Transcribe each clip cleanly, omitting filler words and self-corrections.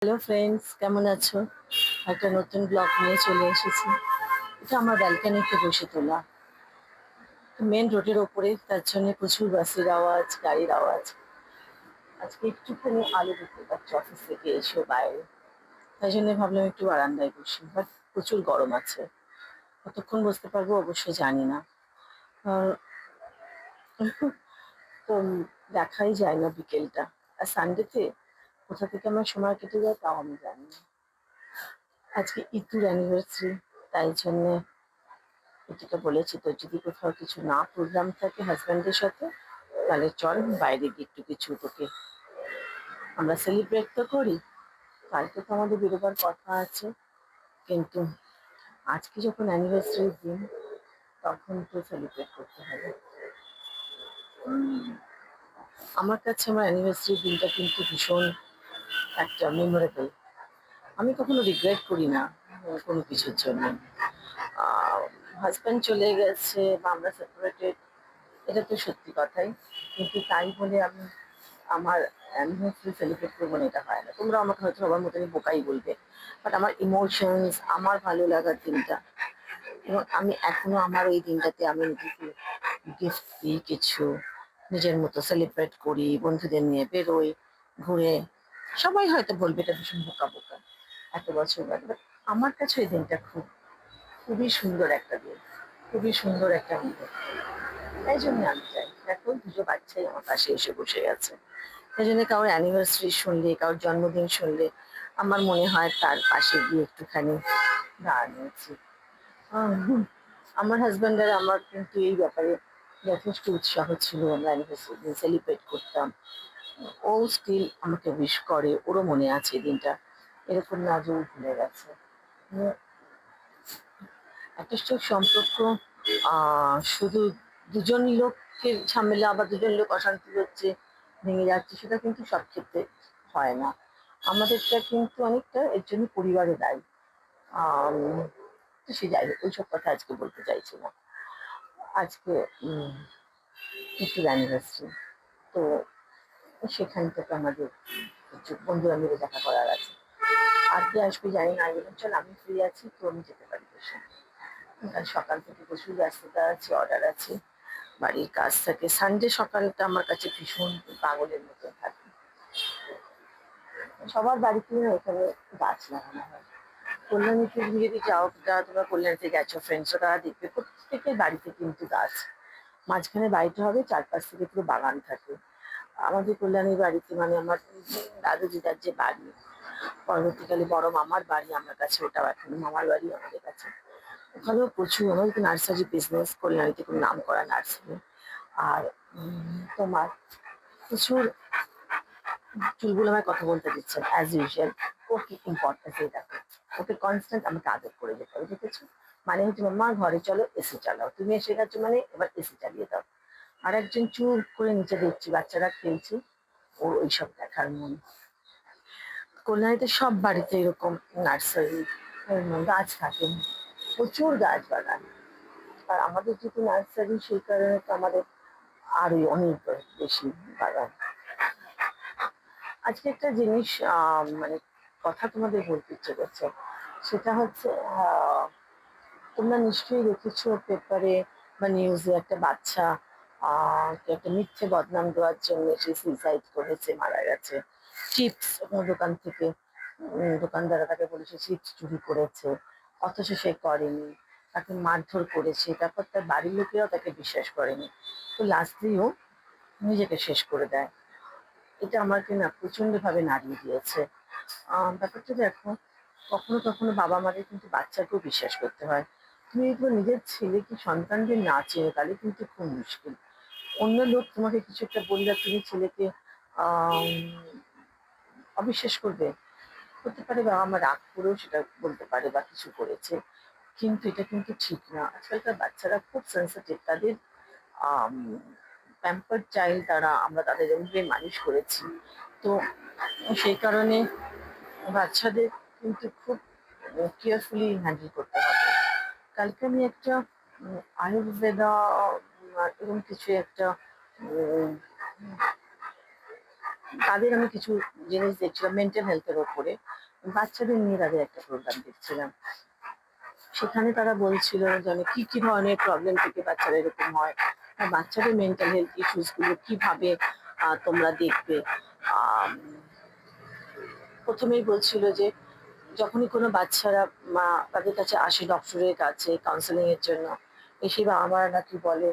Hello friends, কেমন আছো? একটা নতুন ব্লগ নিয়ে চলে এসেছি। এটা আমার ব্যালকনিতে বসে তোলা, মেন রোডের ওপরে, তার জন্য প্রচুর বাসের আওয়াজ, গাড়ির আওয়াজ। আজকে একটুখানি আলো দেখতে পাচ্ছি অফিস থেকে এসে বাইরে, তাই জন্য ভাবলাম একটু বারান্দায় বসি, বাট প্রচুর গরম আছে। কতক্ষণ বসতে পারবো অবশ্যই জানি না। আর তো দেখাই যায় না বিকেলটা। আর সানডেতে কোথা থেকে আমার সময় কেটে যায় তাও আমি জানি না। আজকে ইতুর অ্যানিভার্সারি, তাই জন্যে এটাকে বলেছি তো যদি কোথাও কিছু না প্রোগ্রাম থাকে হাজব্যান্ডের সাথে, তাহলে চল বাইরে গিয়ে একটু কিছু তোকে আমরা সেলিব্রেট তো করি। কালকে তো আমাদের বেরোবার কথা আছে, কিন্তু আজকে যখন অ্যানিভার্সারির দিন, তখন তো সেলিব্রেট করতে হবে। আমার কাছে আমার অ্যানিভার্সারির দিনটা কিন্তু ভীষণ একটা মেমোরেবল। আমি কখনো রিগ্রেট করি না কোনো কিছুর জন্য। হাজব্যান্ড চলে গেছে বা আমরা সেপারেটেড, এটা তো সত্যি কথাই, কিন্তু তাই বলে আমি আমার অ্যানিভার্সারি সেলিব্রেট করবো না এটা হয় না। তোমরা আমাকে হয়তো সবার মতনই বোকাই বলবে, বাট আমার ইমোশনস, আমার ভালো লাগার দিনটা, এবং আমি এখনো আমার ওই দিনটাতে আমি নিজেকে গিফট দিই কিছু, নিজের মতো সেলিব্রেট করি, বন্ধুদের নিয়ে বেরোই, ঘুরে। সবাই হয়তো বলবে এটা ভীষণ বোকা বোকা, এত বছর বাদে, বাট আমার কাছে ওই দিনটা খুবই সুন্দর একটা দিন, খুবই সুন্দর একটা মুহূর্ত। তাই জন্য আমি চাই, এখন দুটো বাচ্চাই আমার পাশে এসে বসে গেছে। তাই জন্য কারোর অ্যানিভার্সারি শুনলে, কারোর জন্মদিন শুনলে, আমার মনে হয় তার পাশে গিয়ে একটুখানি দাঁড়ানো উচিত। আমার হাজব্যান্ড আর আমার কিন্তু এই ব্যাপারে যথেষ্ট উৎসাহ ছিল। আমরা অ্যানিভার্সারি দিন সেলিব্রেট করতাম। ও স্টিল আমাকে উইশ করে, ওরও মনে আছে এই দিনটা, এরকম না যে ও ভুলে গেছে। উম, একটা সম্পর্ক শুধু দুজন লোকের ঝামেলা বা দুজন লোক অশান্তি হচ্ছে, ভেঙে যাচ্ছে, সেটা কিন্তু সব ক্ষেত্রে হয় না। আমাদেরটা কিন্তু অনেকটা এর জন্য পরিবারে দায়ী। আম, তো সে যাই হোক, ওইসব কথা আজকে বলতে চাইছি না। আজকে ইটুর অ্যানিভার্সারি, তো সেখান থেকে আমাদের কিছু বন্ধুরা মিলে দেখা করার আছে। আর কে আসবে জানি না, আমি বললাম চল আমি ফ্রি আছি, তো আমি যেতে পারি তোর সাথে। কাল সকাল থেকে প্রচুর ব্যস্ততা আছে, অর্ডার আছে, বাড়ির কাজ থাকে। সানডে সকালটা আমার কাছে ভীষণ পাগলের মতো থাকে। সবার বাড়িতে এখানে গাছ লাগানো হয়। কল্যাণীতে তুমি যদি যাও, যারা তোমরা কল্যাণীতে গেছো ফ্রেন্ডসরা, তারা দেখবে প্রত্যেকের বাড়িতে কিন্তু গাছ। মাঝখানে বাড়িটা হবে, চারপাশ থেকে পুরো বাগান থাকে। আমাদের কল্যাণীর বাড়িতে, মানে আমার দাদু দিদার যে বাড়ি, পরবর্তীকালে বড় মামার বাড়ি আমার কাছে, ওটা এখন মামার বাড়ি আমাদের কাছে। ওখানেও প্রচুর, আমাদের নার্সারি বিজনেস, কল্যাণীতে খুব নাম করা নার্সারি। আর তোমার প্রচুর চুলগুলো আমায় কথা বলতে দিচ্ছে অ্যাজ ইউজুয়াল। ও কি ইম্পর্টেন্স এই দেখো, ওকে কনস্ট্যান্ট আমাকে আদর করে যেতে হবে, দেখেছো? মানে হচ্ছে মাম্মা ঘরে চলো, এসি চালাও, তুমি এসে গেছো মানে এবার এসি চালিয়ে দাও। আর একজন চুপ করে নিচে দেখছি বাচ্চারা খেলছে, ওর ওইসব দেখার মন। কল্যাণীতে সব বাড়িতে এরকম নার্সারি, গাছ থাকে, প্রচুর গাছ বাগান। আর আমাদের যেহেতু নার্সারি, সেই কারণে তো আমাদের আরো অনেক বেশি বাগান। আজকে একটা জিনিস মানে কথা তোমাদের বলতে ইচ্ছে করছে, সেটা হচ্ছে তোমরা নিশ্চয়ই দেখেছো পেপারে বা নিউজে, একটা বাচ্চা একটা মিথ্যে বদনাম দেওয়ার জন্য সে সুইসাইড করেছে, মারা গেছে। চিপস দোকান থেকে দোকানদাররা তাকে বলেছে চিপস চুরি করেছে, অথচ সে করেনি। তাকে মারধর করেছে, তারপর তার বাড়ির লোকেরাও তাকে বিশ্বাস করেনি। তো লাস্টলি ও নিজেকে শেষ করে দেয়। এটা আমাকে না প্রচন্ড ভাবে নাড়িয়ে দিয়েছে। ব্যাপারটা দেখো, কখনো কখনো বাবা মাদের কিন্তু বাচ্চাকেও বিশ্বাস করতে হয়। তুমি যদি তোমার নিজের ছেলে কি সন্তানদের না চেনো, তাহলে কিন্তু খুব মুশকিল। অন্য লোক তোমাকে কিছু একটা বললে তুমি ছেলেকে আহ অবিশ্বাস করবে। হতে পারে বাবা মা রাগ করেও সেটা বলতে পারে বা কিছু করেছে, কিন্তু এটা কিন্তু ঠিক না। আজকালকার বাচ্চারা খুব সেন্সিটিভ, তাদের প্যাম্পার্ড চাইল্ড তারা, আমরা তাদের এমনি মানুষ করেছি। তো সেই কারণে বাচ্চাদের কিন্তু খুব কেয়ারফুলি হ্যান্ডেল করতে হবে। কালকে আমি একটা আয়ুর্বেদা এরকম কিছু একটা তাদের আমি কিছু জিনিস দেখছিলাম মেন্টাল হেলথের ওপরে, বাচ্চাদের নিয়ে তাদের একটা প্রোগ্রাম দেখছিলাম। সেখানে তারা বলছিল যে মানে কি কি ধরনের প্রবলেম থেকে বাচ্চারা এরকম হয়, আর বাচ্চাদের মেন্টাল হেলথ ইস্যুস গুলো কিভাবে তোমরা দেখবে। আম, প্রথমেই বলছিল যে যখনই কোনো বাচ্চারা তাদের কাছে আসে ডক্টরের কাছে কাউন্সেলিং এর জন্য, এসে বাবা মারা নাকি বলে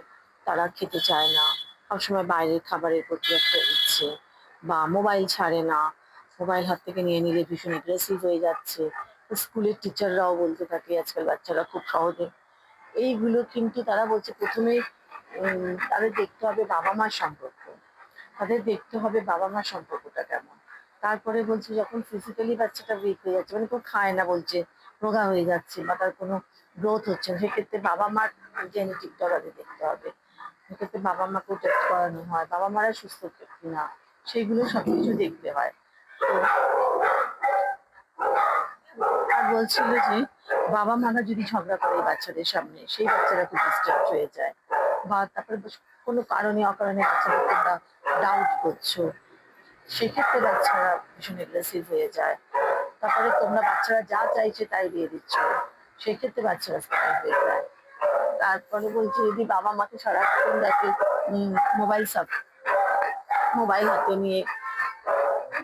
তারা খেতে চায় না, সবসময় বাইরের খাবারের প্রতি একটা ইচ্ছে, বা মোবাইল ছাড়ে না, মোবাইল হাত থেকে নিয়ে নিলে ভীষণ এগ্রেসিভ হয়ে যাচ্ছে। স্কুলের টিচাররাও বলতে থাকে আজকাল বাচ্চারা খুব সহজে এইগুলো, কিন্তু তারা বলছে প্রথমে তাদের দেখতে হবে বাবা মার সম্পর্ক, তাদের দেখতে হবে বাবা মার সম্পর্কটা কেমন। তারপরে বলছে যখন ফিজিক্যালি বাচ্চাটা উইক হয়ে যাচ্ছে, মানে কেউ খায় না বলছে, রোগা হয়ে যাচ্ছে বা তার কোনো গ্রোথ হচ্ছে না, সেক্ষেত্রে বাবা মার জেনেটিকটা তাদের দেখতে হবে, সেক্ষেত্রে বাবা মাকে টেস্ট করানো হয়, বাবা মারা সুস্থ কিনা সেইগুলো সবকিছু দেখতে হয়। তো আর বলছিল যে বাবা মারা যদি ঝগড়া করে বাচ্চাদের সামনে, সেই বাচ্চারা খুব ডিস্টার্ব হয়ে যায়, বা তারপরে কোনো কারণে অকারণে বাচ্চাদের তোমরা ডাউট করছো, সেক্ষেত্রে বাচ্চারা ভীষণ এগ্রেসিভ হয়ে যায়। তারপরে তোমরা বাচ্চারা যা চাইছে তাই দিয়ে দিচ্ছ, সেক্ষেত্রে বাচ্চারা স্পাইক হয়ে যায়। তারপরে বলছি যদি বাবা মাকে সারাক্ষণ দেখে মোবাইল মোবাইল হাতে নিয়ে,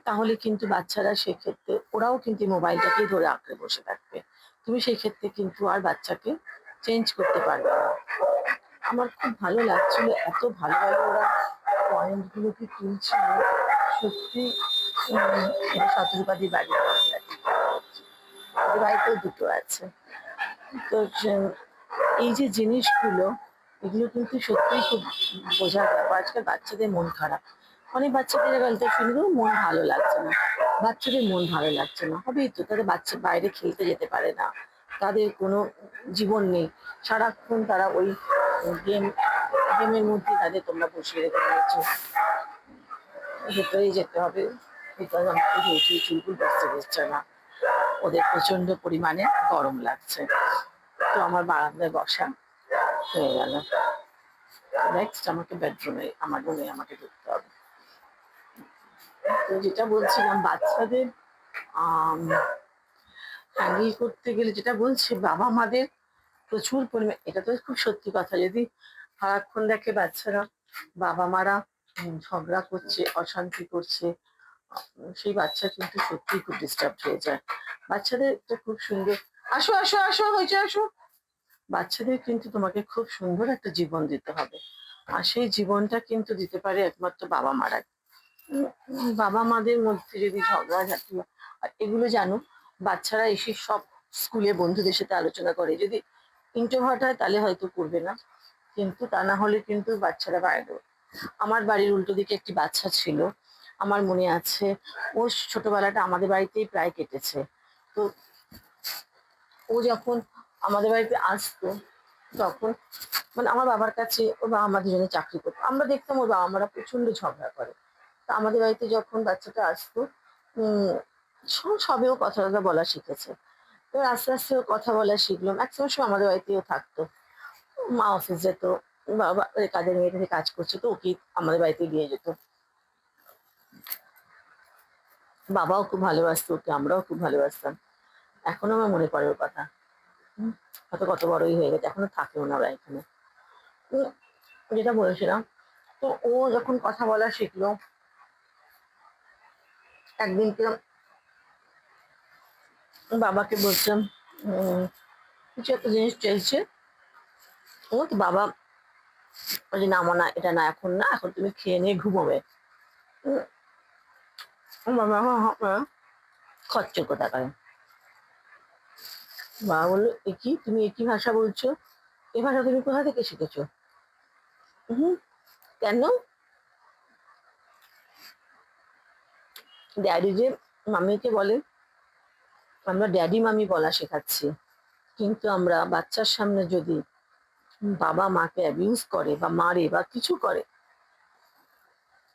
তাহলে কিন্তু বাচ্চারা সেক্ষেত্রে ওরাও কিন্তু মোবাইলটাকেই ধরে আঁকড়ে বসে থাকবে, তুমি সেই ক্ষেত্রে কিন্তু আর বাচ্চাকে চেঞ্জ করতে পারবে না। আমার খুব ভালো লাগছিল, এত ভালো ভালো ওরা পয়েন্ট গুলোকে তুলছিল, সত্যি। এটা শতরূপাদির বাড়ি, ওদের বাড়িতেও দুটো আছে। তো এই যে জিনিসগুলো, এগুলো কিন্তু সত্যিই খুব বোঝার ব্যাপার। আজকাল বাচ্চাদের মন খারাপ, অনেক বাচ্চাদের গল্প শুনবো মন ভালো লাগছে না, বাচ্চাদের মন ভালো লাগছে না, হবেই তো, তাদের বাচ্চা বাইরে খেলতে যেতে পারে না, তাদের কোনো জীবন নেই, সারাক্ষণ তারা ওই গেম গেমের মধ্যে তাদের তোমরা বসিয়ে রেখে দিয়েছো। ভেতরেই যেতে হবে, বিকজ আমাকে যেহেতু চুলকুল বসতে দিচ্ছে না, ওদের প্রচন্ড পরিমাণে গরম লাগছে। তো আমার বারান্দায় বসা হয়ে গেল। নেক্সট আমাকে বেডরুমে, আমার রুমে আমাকে ঢুকতে হবে। তো যেটা বলছিলাম বাচ্চাদের হ্যান্ডেল করতে গেলে, যেটা বলছি বাবা মাদের প্রচুর পরিমাণ, এটা তো খুব সত্যি কথা, যদি সারাক্ষণ দেখে বাচ্চারা বাবা মারা ঝগড়া করছে, অশান্তি করছে, সেই বাচ্চা কিন্তু সত্যিই খুব ডিস্টার্ব হয়ে যায়। বাচ্চাদের একটা খুব সুন্দর, আসো আসো আসো হয়েছে আসো, বাচ্চাদের কিন্তু তোমাকে খুব সুন্দর একটা জীবন দিতে হবে, আর সেই জীবনটা কিন্তু দিতে পারে একমাত্র বাবা মারা। বাবা মাদের মধ্যে যদি ঝগড়াঝাটি আর এগুলো জানো, বাচ্চারা এসে সব স্কুলে বন্ধুদের সাথে আলোচনা করে, যদি ইন্ট্রোভার্ট হয় তাহলে হয়তো করবে না, কিন্তু তা না হলে কিন্তু বাচ্চারা বাইরে। আমার বাড়ির উল্টো দিকে একটি বাচ্চা ছিল, আমার মনে আছে, ও ছোটবেলাটা আমাদের বাড়িতেই প্রায় কেটেছে। তো ও যখন আমাদের বাড়িতে আসতো, তখন মানে আমার বাবার কাছে ওর বাবা মা দুজনে চাকরি করতো, আমরা দেখতাম ওর বাবা মারা প্রচন্ড ঝগড়া করে। তা আমাদের বাড়িতে যখন বাচ্চাটা আসতো, উম সবেও কথা টথা বলা শিখেছে। এবার আস্তে আস্তে ও কথা বলা শিখলো, ম্যাক্সিমাম সময় আমাদের বাড়িতেও থাকতো। মা অফিস যেত, বাবা কাজের মেয়েটাকে কাজ করছে, তো ওকে আমাদের বাড়িতে নিয়ে যেত। বাবাও খুব ভালোবাসতো ওকে, আমরাও খুব ভালোবাসতাম। এখনো আমার মনে পড়ে ওর কথা। হয়তো কত বড়ই হয়ে গেছে, এখনো থাকেও না ওরা এখানে। উম, যেটা বলেছিলাম, তো ও যখন কথা বলা শিখলো, একদিনকে বাবাকে বলছিলাম কিছু একটা জিনিস চাইছে, ও তো বাবা বলছে না মা, না এটা না, এখন না, এখন তুমি খেয়ে নিয়ে ঘুমোবে। বাবা খরচর কোথাকার, বাবা বললো একই তুমি একই ভাষা বলছো, এ ভাষা তুমি কোথা থেকে শিখেছো? হুম, কেন? ড্যাডি যে মামিকে বলে, আমরা ড্যাডি মামি বলা শেখাচ্ছি, কিন্তু আমরা বাচ্চার সামনে যদি বাবা মাকে অ্যাবিউজ করে বা মারে বা কিছু করে,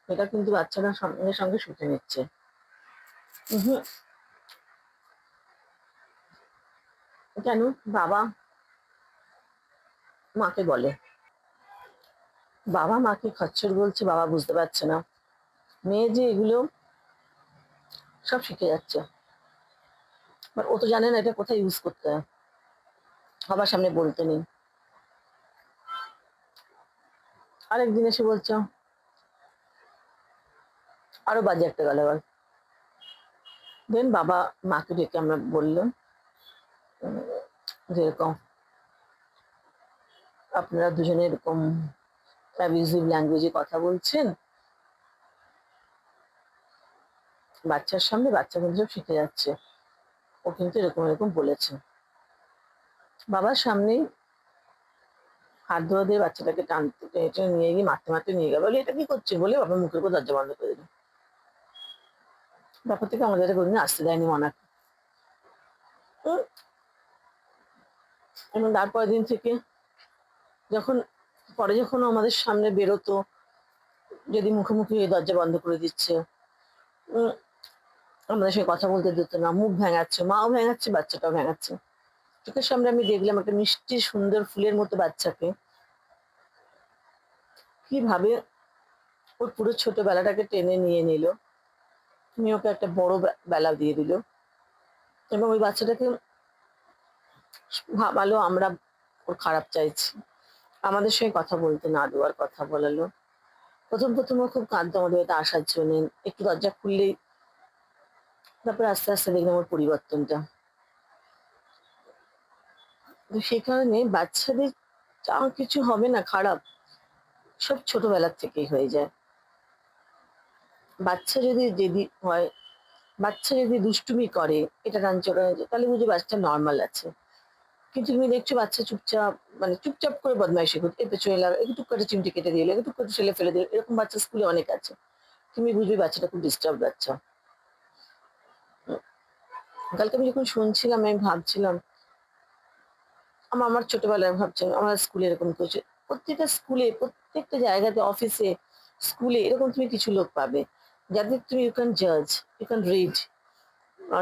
এটা কিন্তু বাচ্চারা সঙ্গে সঙ্গে শুনে নিচ্ছে। হুম, কেন? বাবা মাকে বলে, বাবা মাকে খচ্চর বলছে, বাবা বুঝতে পারছে না, মেয়ে যে এগুলো সব শিখে যাচ্ছে, বাট ও তো জানে না এটা কোথায় ইউজ করতে হয়, সবার সামনে বলতে নেই। আরেকদিন এসে বলছে আরো বাজে একটা গালাগাল। দেন বাবা মাকে ডেকে আমরা বললাম উম, যে এরকম আপনারা দুজনে এরকম অ্যাবিউজিভ ল্যাঙ্গুয়েজে কথা বলছেন বাচ্চার সামনে, বাচ্চা কিন্তু সব শিখে যাচ্ছে, ও কিন্তু এরকম এরকম বলেছে। বাবার সামনেই হাত ধোয়া দিয়ে বাচ্চাটাকে টানতে টেনে টেনে নিয়ে গিয়ে মারতে মারতে নিয়ে গেল, বলে এটা কি করছে বলে বাবার মুখের উপর দরজা বন্ধ করে দিল। তারপর থেকে আমাদের এটা কোনোদিন আসতে দেয়নি মনাকে। উম, এবং তারপরের দিন থেকে যখন পরে যখন ও আমাদের সামনে বেরোতো, যদি মুখোমুখি হয়ে দরজা বন্ধ করে দিচ্ছে, উম, আমাদের সঙ্গে কথা বলতে দিত না, মুখ ভেঙাচ্ছে, মাও ভেঙাচ্ছে বাচ্চাটাও ভেঙাচ্ছে। চোখের সামনে আমি দেখলাম একটা মিষ্টি সুন্দর ফুলের মতো বাচ্চাকে কিভাবে ওর পুরো ছোটবেলাটাকে টেনে নিয়ে নিল, তুমি ওকে একটা বড় বেলা দিয়ে দিল, এবং ওই বাচ্চাটাকে ভাবালো আমরা ওর খারাপ চাইছি, আমাদের সঙ্গে কথা বলতে না দেওয়ার কথা বলালো। প্রথম প্রথম ও খুব কাঁদতো আমাদের বাড়িতে আসার জন্য, একটু দরজা খুললেই। তারপরে আস্তে আস্তে দেখলাম ওর পরিবর্তনটা। তো সেই কারণে বাচ্চাদের যা কিছু হবে না খারাপ, সব ছোটবেলার থেকেই হয়ে যায়। বাচ্চা যদি জেদি হয়, বাচ্চা যদি দুষ্টুমি করে, এটা টানছে ওটা টানছে, তাহলে বুঝি বাচ্চা নর্মাল আছে। কিন্তু তুমি দেখছো বাচ্চা চুপচাপ, মানে চুপচাপ করে বদমাইশি করছে, এর পেছনে লাগা, একটু করে চিমটি কেটে দিলে, একটু করে ছেলে ফেলে দিলে, এরকম বাচ্চা স্কুলে অনেক আছে। তুমি বুঝবে বাচ্চাটা খুব ডিস্টার্ব বাচ্চা। উম, কালকে আমি যখন শুনছিলাম আমি ভাবছিলাম, আমার ছোটবেলায় ভাবছিলাম আমার স্কুলে এরকম করছে। প্রত্যেকটা স্কুলে, প্রত্যেকটা জায়গাতে, অফিসে, স্কুলে এরকম তুমি কিছু লোক পাবে যাদের তুমি ইউ ক্যান জাজ, ইউ ক্যান রিড।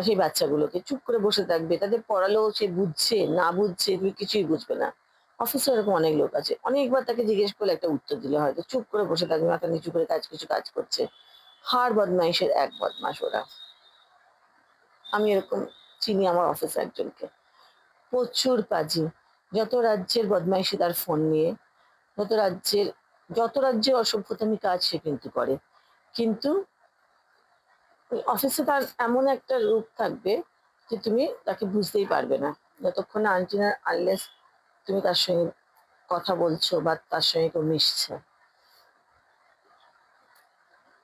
সেই বাচ্চাগুলোকে চুপ করে বসে থাকবে, তাদের পড়ালেও সে বুঝছে না বুঝছে তুমি কিছুই বুঝবে না। অফিসে এরকম অনেক লোক আছে, অনেকবার তাকে জিজ্ঞেস করলে একটা উত্তর দিলে হয়তো চুপ করে বসে থাকবে, মাথা নিচু করে কিছু কাজ করছে। হার বদমাইশের এক বদমাস ওরা। আমি এরকম চিনি আমার অফিসে একজনকে, প্রচুর কাজী, যত রাজ্যের বদমাইশি তার ফোন নিয়ে, যত রাজ্যের যত রাজ্যের অসভ্যতামি কাজ সে কিন্তু করে। কিন্তু ওই অফিসে তার এমন একটা রূপ থাকবে যে তুমি তাকে বুঝতেই পারবে না, যতক্ষণ না আনটি না আনলেস তুমি তার সঙ্গে কথা বলছো বা তার সঙ্গে কেউ মিশছে।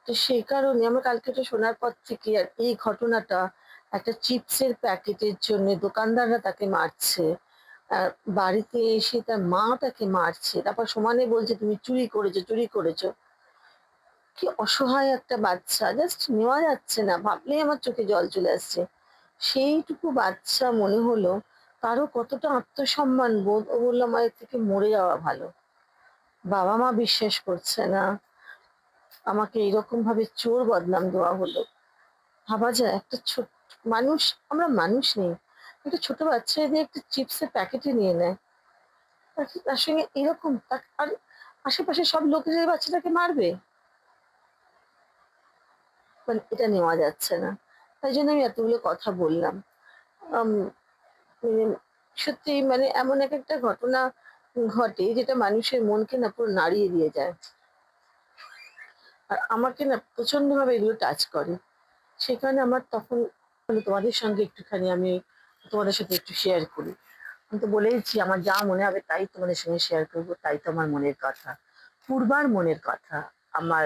তো সেই কারণে আমার কালকে এটা শোনার পর থেকে আর এই ঘটনাটা, একটা চিপসের প্যাকেটের জন্য দোকানদাররা তাকে মারছে, আর বাড়িতে এসে তার মা তাকে মারছে, তারপর সমানে বলছে তুমি চুরি করেছো চুরি করেছো। কি অসহায় একটা বাচ্চা, জাস্ট নেওয়া যাচ্ছে না, ভাবলেই আমার চোখে জল চলে আসছে। সেইটুকু বাচ্চা মনে হলো কারো কতটা আত্মসম্মান বোধ, ও বললো আমার এর থেকে মরে যাওয়া ভালো। বাবা মা বিশ্বাস করছে না, আমাকে এরকম ভাবে চোর বদনাম দেওয়া হলো। ভাবা যায় একটা ছোট মানুষ, আমরা মানুষ নেই, একটা ছোট বাচ্চা যদি একটা চিপসের প্যাকেটে নিয়ে নেয়, তার সঙ্গে এরকম আর আশেপাশে সব লোক যে বাচ্চাটাকে মারবে, মানে এটা নেওয়া যাচ্ছে না। তাই জন্য আমি এতগুলো কথা বললাম। আম, মানে সত্যি মানে এমন এক একটা ঘটনা ঘটে যেটা মানুষের মনকে না পুরো নাড়িয়ে দিয়ে যায়। আর আমাকে না প্রচন্ড ভাবে এগুলো টাচ করে। সেখানে আমার তখন মানে তোমাদের সঙ্গে একটুখানি আমি তোমাদের সাথে একটু শেয়ার করি। আমি তো বলেইছি আমার যা মনে হবে তাই তোমাদের সঙ্গে শেয়ার করবো, তাই তো আমার মনের কথা, পূর্বার মনের কথা, আমার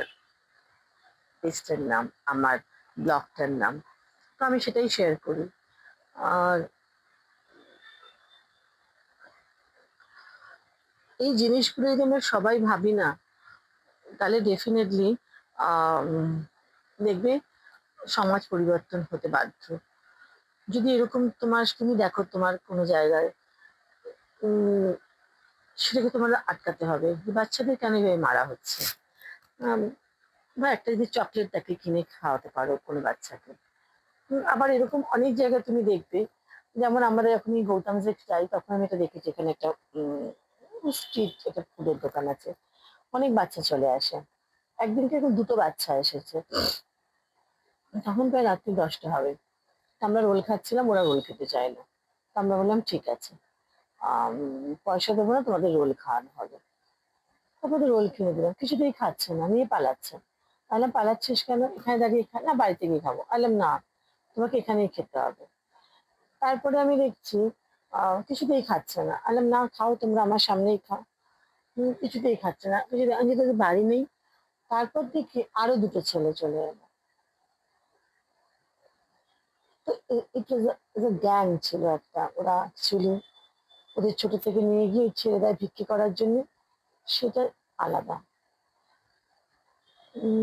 পেজটার নাম, আমার ব্লগটার নাম। তো আমি সেটাই শেয়ার করি। আর এই জিনিসগুলো যদি আমরা সবাই ভাবি না, তাহলে ডেফিনেটলি দেখবে সমাজ পরিবর্তন হতে বাধ্য। যদি এরকম তুমি দেখো তোমার কোনো জায়গায়, উম, সেটাকে তোমার আটকাতে হবে যে বাচ্চাদের কেন এভাবে মারা হচ্ছে। আম, বা একটা যদি চকলেট তাকে কিনে খাওয়াতে পারো কোনো বাচ্চাকে। আবার এরকম অনেক জায়গায় তুমি দেখবে, যেমন আমরা যখন এই গৌতমসে যাই তখন আমি এটা দেখেছি, এখানে একটা স্ট্রিট একটা ফুডের দোকান আছে, অনেক বাচ্চা চলে আসে। একদিনকে এরকম দুটো বাচ্চা এসেছে, তখন প্রায় রাত্রি 10টা হবে। তো আমরা রোল খাচ্ছিলাম, ওরা রোল খেতে চাইলো। তো আমরা বললাম ঠিক আছে, আম, পয়সা দেবো না, তোমাদের রোল খাওয়ানো হবে। তারপরে তো রোল কিনে দিলাম, কিছুতেই খাচ্ছে না, নিয়ে পালাচ্ছে। বললাম পালাচ্ছিস কেন, এখানে দাঁড়িয়ে খা না, বাড়িতে গিয়ে খাবো। বললাম না, তোমাকে এখানেই খেতে হবে। তারপরে আমি দেখছি কিছুতেই খাচ্ছে না। বললাম না, খাও তোমরা, আমার সামনেই খাও। কিছুতেই খাচ্ছে না, আমি যদি বাড়ি নেই। তারপর দেখি আরো দুটো ছেলে চলে এলো। তো এটা গ্যাং ছিল একটা, ওরা অ্যাকচুয়ালি ওদের ছোট থেকে নিয়ে গিয়ে ছেড়ে দেয় বিক্রি করার জন্য, সেটা আলাদা।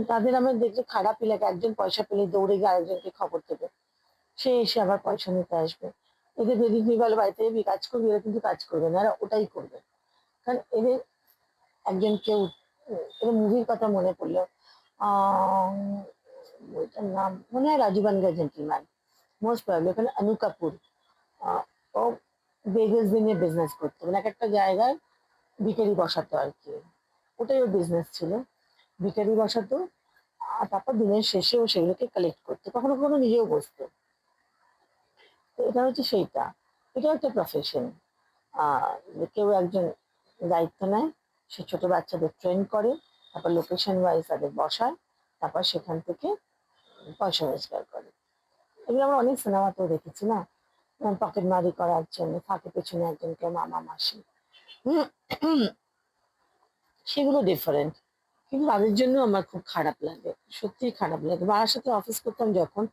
তাদের আমার দেখলে খারাপই লাগে, একজন পয়সা পেলে দৌড়ে গিয়ে আরেকজনকে খবর দেবে, সে এসে আবার পয়সা নিতে আসবে। এদের যদি তুমি বলো বাড়িতে যাবি কাজ করবি, এরা কিন্তু কাজ করবে না, এরা ওটাই করবে। কারণ এদের একজন কেউ, এদের মুভির কথা মনে পড়লো, আহ ওইটার নাম মনে হয় রাজু বানগা জেন্টলম্যান, মোস্ট প্রবলি ওখানে অনু কাপুর। আহ, ও বেগেস দিনে বিজনেস করতো, মানে এক একটা জায়গায় ভিখারি বসাতো আর কি, ওটাই ওর বিজনেস ছিল, ভিখারি বসাতো। আর তারপর দিনের শেষে ও সেগুলোকে কালেক্ট করতো, কখনো কখনো নিজেও বসতো। তো এটা হচ্ছে সেইটা, এটাও একটা প্রফেশন। কেউ একজন দায়িত্ব নেয়, সে ছোট বাচ্চাদের ট্রেন করে, তারপর লোকেশন ওয়াইজ তাদের বসায়, তারপর সেখান থেকে পয়সা রোজগার করে। এগুলো আমরা অনেক সিনেমাতেও দেখেছি না, পকেট মারি করার জন্য থাকে পেছনে একজনকে মামা মাসি। হুম, সেগুলো ডিফারেন্ট। কিন্তু তাদের জন্য আমার খুব খারাপ লাগে, সত্যিই খারাপ লাগে। বারাসাতে অফিস করতাম যখন,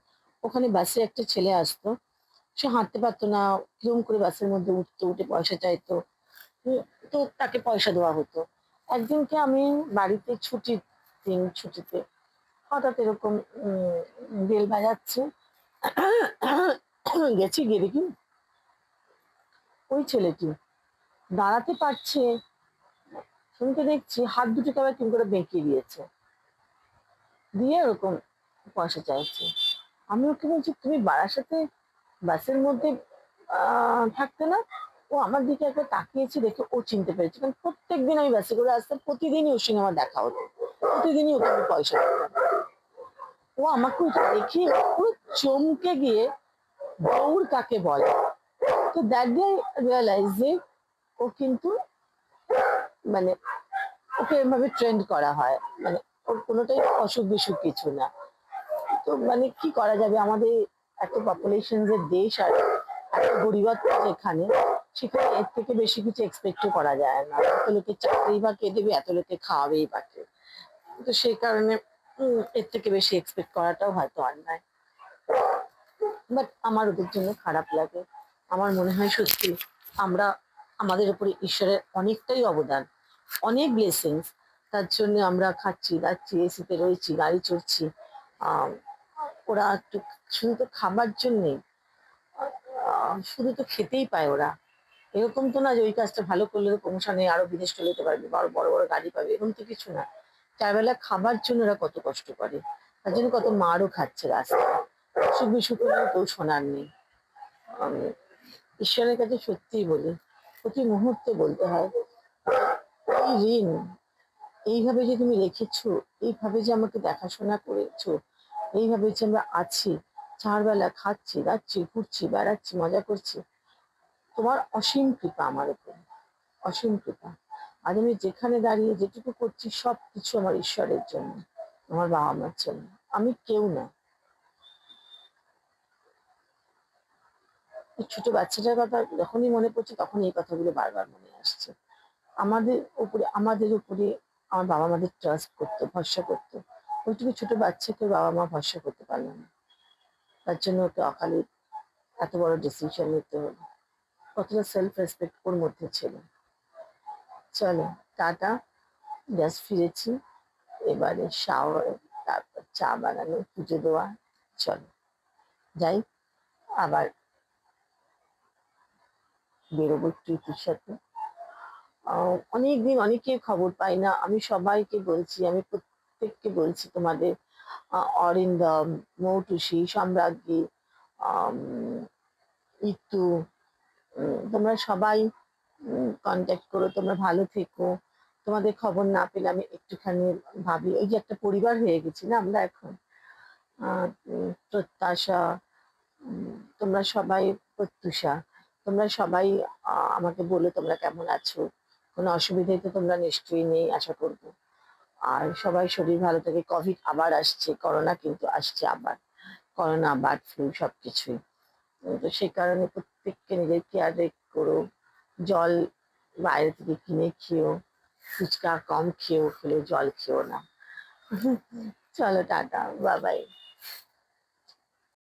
ওখানে বাসে একটা ছেলে আসতো, সে হাঁটতে পারতো না, কিরম করে বাসের মধ্যে উঠতো, উঠে পয়সা চাইতো। উম, তো তাকে পয়সা দেওয়া হতো। একদিনকে আমি বাড়িতে ছুটির দিন, ছুটিতে হঠাৎ এরকম বেল বাজাচ্ছে, গেছি গিয়ে দেখি ওই ছেলেটি দাঁড়াতে পারছে, শুনতে দেখছি হাত দুটোকে আবার কেমন করে বেঁকিয়ে দিয়েছে, দিয়ে ওরকম পয়সা চাইছে। আমি ওকে বলছি তুমি বারাসাতে বাসের মধ্যে থাকতে না। ও আমার দিকে একবার তাকিয়েছে, দেখে ও চিনতে পেরেছে, কারণ প্রত্যেকদিন আমি বাসে করে আসতাম, প্রতিদিনই ওর সঙ্গে আমার দেখা হতো, প্রতিদিনই ওকে আমি পয়সা দিতাম। ও আমাকে ওইটা দেখে পুরো চমকে গিয়ে দৌড় কাকে বলে। তো দ্যাট ডে রিয়েলাইজ যে ও কিন্তু, মানে ওকে এভাবে ট্রেন্ড করা হয়, মানে ওর কোনোটাই অসুখ বিসুখ কিছু না। তো মানে কি করা যাবে, আমাদের এত পপুলেশন যে দেশ, আর এত গরিবত্ব যেখানে, সেখানে এর থেকে বেশি কিছু এক্সপেক্টও করা যায় না। এত লোকের চাকরি বা কে দেবে, এত লোকে খাওয়াবেই বা কে। তো সেই কারণে এর থেকে বেশি এক্সপেক্ট করাটাও হয়তো অন্যায়। বাট আমার ওদের জন্য খারাপ লাগে। আমার মনে হয় সত্যি আমরা, আমাদের উপরে ঈশ্বরের অনেকটাই অবদান, অনেক ব্লেসিংস। তার জন্য আমরা খাচ্ছি দাচ্ছি, এসিতে রয়েছি, গাড়ি চড়ছি। আহ ওরা একটু শুধু তো খাবার জন্যে, শুধু তো খেতেই পায় ওরা। এরকম তো না যে ওই কাজটা ভালো করলে তো প্রমোশনে আরো বিদেশ চলে যেতে পারবে, বড় বড় বড় গাড়ি পাবে, এরকম তো কিছু না। চার বেলা খাবার জন্য ওরা কত কষ্ট করে, তার জন্য কত মারও খাচ্ছে রাস্তায়, অসুখ বিসুখ হলেও কেউ শোনার নেই। আমি ঈশ্বরের কাছে সত্যিই বলি, প্রতি মুহূর্তে বলতে হয়, এই ঋণ এইভাবে যে তুমি রেখেছো, এইভাবে যে আমাকে দেখাশোনা করেছো, এইভাবে যে আমরা আছি, চার বেলা খাচ্ছি যাচ্ছি ঘুরছি বেড়াচ্ছি মজা করছি, তোমার অসীম কৃপা আমার উপর, অসীম কৃপা। আর আমি যেখানে দাঁড়িয়ে যেটুকু করছি সব কিছু আমার ঈশ্বরের জন্য, আমার বাবা মার জন্য, আমি কেউ না। এই ছোট বাচ্চাটার কথা যখনই মনে পড়ছে, তখন এই কথাগুলো বারবার মনে আসছে। আমাদের উপরে আমার বাবা মাদের ট্রাস্ট করতো, ভরসা করতো। ওইটুকু ছোট বাচ্চাকে বাবা মা ভরসা করতে পারলো না, তার জন্য ওকে অকালে এত বড় ডিসিশন নিতে হলো। কতটা সেলফ রেসপেক্ট ওর মধ্যে ছিল। চলো, টাটা। জাস্ট ফিরেছি, এবারে শাওয়ার, তারপর চা বানানো, পুজো দেওয়া। চলো যাই, আবার বেরোবো ট্রিপের সাথে। অনেকদিন অনেকের খবর পাই না, আমি সবাইকে বলছি, আমি প্রত্যেককে বলছি তোমাদের, অরিন্দম, মৌটুসী, সম্রাজ্ঞী, আম, ইতু, তোমরা সবাই কন্ট্যাক্ট করো, তোমরা ভালো থেকো। তোমাদের খবর না পেলে আমি একটুখানি ভাবি, এই যে একটা পরিবার হয়ে গেছি না আমরা এখন। প্রত্যাশা, তোমরা সবাই প্রত্যুষা, তোমরা সবাই আমাকে বলো তোমরা কেমন আছো, কোনো অসুবিধায় তো তোমরা নিশ্চয়ই নেই আশা করবো। আর সবাই শরীর ভালো থাকে। কোভিড আবার আসছে, করোনা কিন্তু আসছে আবার, করোনা বার্ড ফ্লু সবকিছুই। তো সেই কারণে প্রত্যেককে নিজের কেয়ার করো। জল বাইরে থেকে কিনে খেও, ফুচকা কম খেও, খেলে জল খেও না। চলো টাটা, বাই বাই।